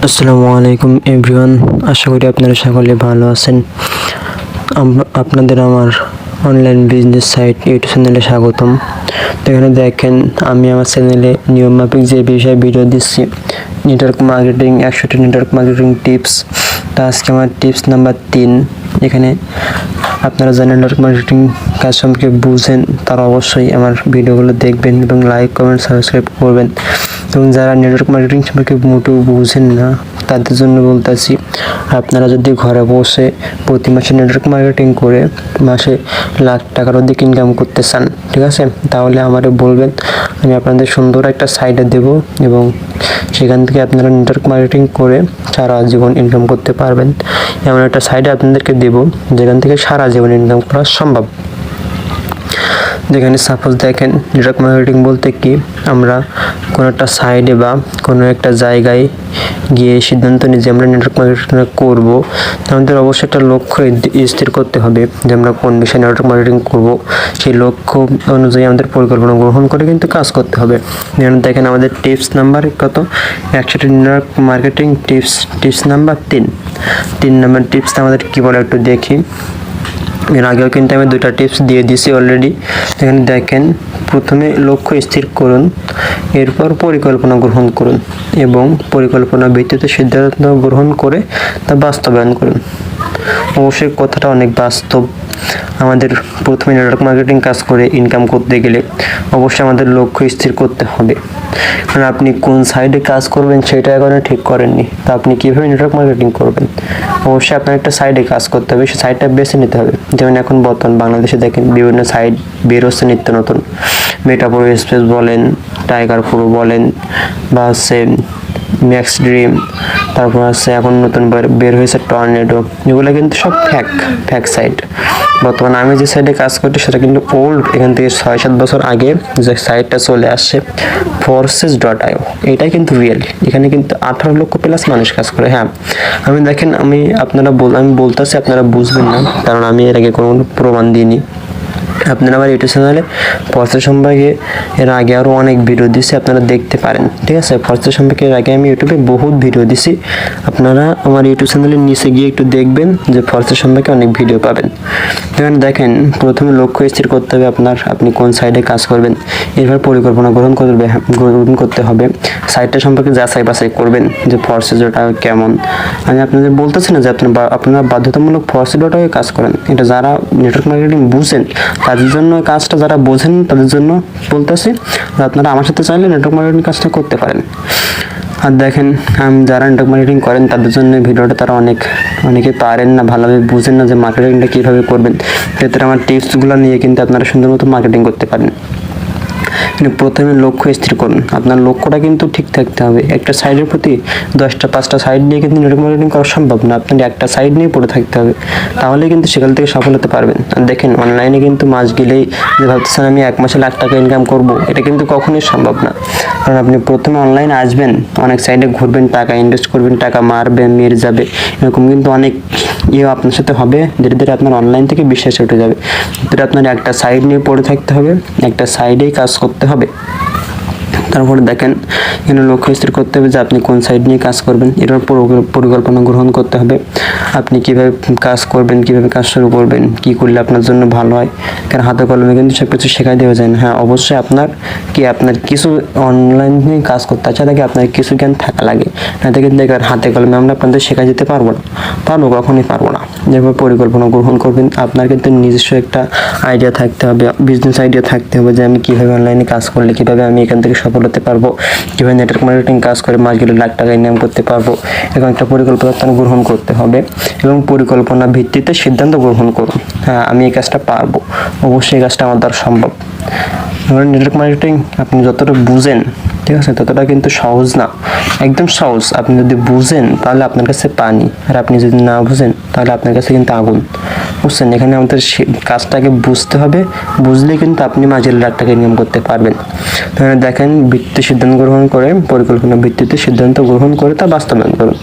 আসসালামু আলাইকুম এভরিওয়ান, আশা করি আপনারা সকলে ভালো আছেন। আপনাদের আমার অনলাইন বিজনেস সাইট ইউটিউব চ্যানেলে স্বাগতম। তো এখানে দেখেন আমি আমার চ্যানেলে নিয়মমাফিক যে বিষয়ে ভিডিও দিচ্ছি, নেটওয়ার্ক মার্কেটিং 100টি নেটওয়ার্ক মার্কেটিং টিপস। তো আজকে আমার টিপস নাম্বার 3। এখানে আপনারা যারা নেটওয়ার্ক মার্কেটিং কাজ সম্পর্কে বুঝেন তারা অবশ্যই আমার ভিডিওগুলো দেখবেন এবং লাইক কমেন্ট সাবস্ক্রাইব করবেন। এবং যারা নেটওয়ার্ক মার্কেটিং সম্পর্কে মোটেও বুঝেন না তাদের জন্য বলতেছি, আপনারা যদি ঘরে বসে প্রতি মাসে নেটওয়ার্ক মার্কেটিং করে মাসে লাখ টাকার অধিক ইনকাম করতে চান, ঠিক আছে, তাহলে আমারে বলবেন, আমি আপনাদের সুন্দর একটা সাইটে দেব এবং সেখান থেকে আপনারা নেটওয়ার্ক মার্কেটিং করে সারা জীবন ইনকাম করতে পারবেন। এমন একটা সাইটে আপনাদেরকে দেব যেখান থেকে সারা জীবন ইনকাম করা সম্ভব। যেখানে সাপোজ দেখেন, নেটওয়ার্ক মার্কেটিং বলতে কি, আমরা কোনো একটা সাইডে বা কোনো একটা জায়গায় গিয়ে সিদ্ধান্ত নিই যে আমরা নেটওয়ার্ক মার্কেটিং করব, আমাদের অবশ্যই একটা লক্ষ্য স্থির করতে হবে যে আমরা কোন বিষয়ে নেটওয়ার্ক মার্কেটিং করব। সেই লক্ষ্য অনুযায়ী আমাদের পরিকল্পনা গ্রহণ করে কিন্তু কাজ করতে হবে। যেখানে দেখেন আমাদের টিপস নাম্বার কত, 100টি network marketing tips number 3 number টিপসটা আমাদের কি বলে একটু দেখি। এর আগেও কিন্তু আমি 2টা টিপস দিয়ে দিছি অলরেডি। এখানে দেখেন, প্রথমে লক্ষ্য স্থির করুন, এরপর পরিকল্পনা গ্রহণ করুন এবং পরিকল্পনা ভিত্তিতে সিদ্ধান্ত গ্রহণ করে তা বাস্তবায়ন করুন। অবশ্যই কথাটা অনেক বাস্তব। আমাদের প্রথমে নেটওয়ার্ক মার্কেটিং কাজ করে ইনকাম করতে গেলে অবশ্যই আমাদের লক্ষ্য স্থির করতে হবে। কারণ আপনি কোন সাইডে কাজ করবেন সেটা এখনো ঠিক করেননি, তো আপনি কীভাবে নেটওয়ার্ক মার্কেটিং করবেন? অবশ্যই আপনার একটা সাইডে কাজ করতে হবে, সেই সাইডটা বেছে নিতে হবে। যেমন এখন বর্তমান বাংলাদেশে দেখেন বিভিন্ন সাইট বের হচ্ছে নিত্য নতুন, মেটাপ্রো স্পেস বলেন, টাইগার প্রো বলেন, বা হচ্ছে ম্যাক্স ড্রিম, তারপর আছে এখন নতুন বের হয়েছে টর্নেডো। এগুলো কিন্তু সব ফ্যাক সাইট। বর্তমানে আমি যে সাইটে কাজ করছি সেটা কিন্তু ওল্ড, এখান থেকে 6-7 বছর আগে যে সাইটটা চলে আসছে forces.io, এটাই কিন্তু রিয়েল। এখানে কিন্তু 18 লক্ষ প্লাস মানুষ কাজ করে। হ্যাঁ, আমি দেখেন, আমি বলতেছি, আপনারা বুঝবেন না কারণ আমি এর আগে কোনো প্রমাণ দিইনি। আপনারা আমার ইউটিউব চ্যানেলে ফরসেস সম্পর্কে এর আগে আরও অনেক ভিডিও দিছি, আপনারা দেখতে পারেন, ঠিক আছে। ফরসেস সম্পর্কে এর আগে আমি ইউটিউবে বহুত ভিডিও দিছি, আপনারা আমার ইউটিউব চ্যানেলের নিচে গিয়ে একটু দেখবেন যে ফরসেস সম্পর্কে অনেক ভিডিও পাবেন। এখানে দেখেন, প্রথমে লক্ষ্য স্থির করতে হবে আপনি কোন সাইডে কাজ করবেন, এরপর পরিকল্পনা গ্রহণ করতে হবে। সাইটটা সম্পর্কে যাচাই বাছাই করবেন যে forces.io কেমন। আমি আপনাদের বলতেছি না যে আপনারা বাধ্যতামূলক forces.io কাজ করেন, এটা যারা নেটওয়ার্ক মার্কেটিং বুঝেন তাদের জন্য কাজটা, যারা বোঝেন তাদের জন্য বলতেছি যে আপনারা আমার সাথে চাইলে নেটওয়ার্ক মার্কেটিং কাজটা করতে পারেন। আর দেখেন, যারা নেটওয়ার্ক মার্কেটিং করেন তাদের জন্য ভিডিওটা তারা অনেকে পারেন না, ভালোভাবে বুঝেন না যে মার্কেটিংটা কীভাবে করবেন। ক্ষেত্রে আমার টিপসগুলো নিয়ে কিন্তু আপনারা সুন্দর মতো মার্কেটিং করতে পারেন। প্রথমে লক্ষ্য স্থির করুন, আপনার লক্ষ্যটা কিন্তু ঠিক থাকতে হবে। একটা সাইডের প্রতি 10টা-5টা সাইড নিয়ে কিন্তু নেটওয়ার্ক মার্কেটিং করা সম্ভব না, আপনার একটা সাইড নিয়ে পড়ে থাকতে হবে, তাহলে কিন্তু সেখান থেকে সফল হতে পারবেন। আর দেখেন, অনলাইনে কিন্তু মাস গেলেই যে ভাবতেছেন আমি 1 মাসে লাখ টাকা ইনকাম করব, এটা কিন্তু কখনোই সম্ভব না। কারণ আপনি প্রথমে অনলাইনে আসবেন, অনেক সাইডে ঘুরবেন, টাকা ইনভেস্ট করবেন, টাকা মেরে যাবে, এরকম কিন্তু অনেক আপনার সাথে হবে। ধীরে ধীরে আপনার অনলাইন থেকে বিশ্বাস উঠে যাবে। আপনার একটা সাইড নিয়ে পড়ে থাকতে হবে, একটা সাইডেই কাজ করতে হবে। তারপরে দেখেন, এখানে লক্ষ্য স্থির করতে হবে যে আপনি কোন সাইড নিয়ে কাজ করবেন, এটার পরিকল্পনা গ্রহণ করতে হবে। আপনি কিভাবে কাজ করবেন, কিভাবে কাজ শুরু করবেন, কি করলে আপনার জন্য ভালো হয়। কারণ হাতে কলমে কিন্তু সব কিছু শেখাই দেওয়া যায় না। হ্যাঁ, অবশ্যই আপনার কিছু অনলাইন নিয়ে কাজ করতে আছে, তাকে আপনার কিছু জ্ঞান থাকা লাগে, না থেকে হাতে কলমে আমরা আপনাদের শেখা যেতে কখনোই পারবো না। যেভাবে পরিকল্পনা গ্রহণ করবেন, আপনার কিন্তু নিজস্ব একটা আইডিয়া থাকতে হবে, বিজনেস আইডিয়া থাকতে হবে যে আমি কিভাবে অনলাইনে কাজ করলে কিভাবে আমি এখান থেকে সফল হতে পারবো, কিভাবে নেটওয়ার্ক মার্কেটিং কাজ করে মাস গেলে লাখ টাকা ইনকাম করতে পারবো। এবং একটা পরিকল্পনা গ্রহণ করতে হবে এবং পরিকল্পনা ভিত্তিতে সিদ্ধান্ত গ্রহণ করুন। হ্যাঁ, আমি এই কাজটা পারবো, অবশ্যই এই কাজটা আমার দ্বারা সম্ভব। নেটওয়ার্ক মার্কেটিং আপনি যতটা বুঝেন, ঠিক আছে, ততটা কিন্তু সহজ না, একদম সহজ। আপনি যদি বুঝেন তাহলে আপনার কাছে পানি, আর আপনি যদি না বুঝেন তাহলে আপনার কাছে কিন্তু আগুন, বুঝছেন। এখানে আমাদের কাজটাকে বুঝতে হবে, বুঝলেই কিন্তু আপনি মাঝে লাখ টাকা ইনকাম করতে পারবেন। তাহলে দেখেন, ভিত্তিতে সিদ্ধান্ত গ্রহণ করে, পরিকল্পনা ভিত্তিতে সিদ্ধান্ত গ্রহণ করে তা বাস্তবায়ন করুন।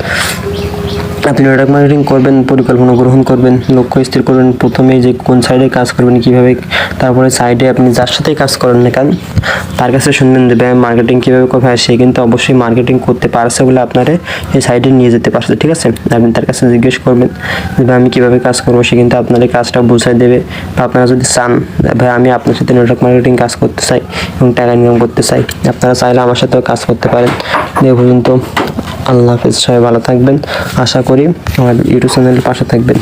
আপনি নেটওয়ার্ক মার্কেটিং করবেন, পরিকল্পনা গ্রহণ করবেন, লক্ষ্য স্থির করবেন প্রথমেই যে কোন সাইডে কাজ করবেন কীভাবে, তারপরে সাইডে আপনি যার সাথেই কাজ করেন না কেন তার কাছে শুনবেন দেবে মার্কেটিং কীভাবে করবে, আর সে কিন্তু অবশ্যই মার্কেটিং করতে পারছে বলে আপনারে এই সাইডে নিয়ে যেতে পারছে, ঠিক আছে। আপনি তার কাছে জিজ্ঞেস করবেন যে ভাই আমি কীভাবে কাজ করবো, সে কিন্তু আপনার এই কাজটা বুঝাই দেবে। বা আপনারা যদি চান ভাই আমি আপনার সাথে নেটওয়ার্ক মার্কেটিং কাজ করতে চাই এবং টাকা ইনকাম করতে চাই, আপনারা চাইলে আমার সাথেও কাজ করতে পারেন। এই পর্যন্ত আল্লাহ হাফেজ, সবাই ভালো থাকবেন। আশা করি আমার ইউটিউব চ্যানেলের পাশে থাকবেন।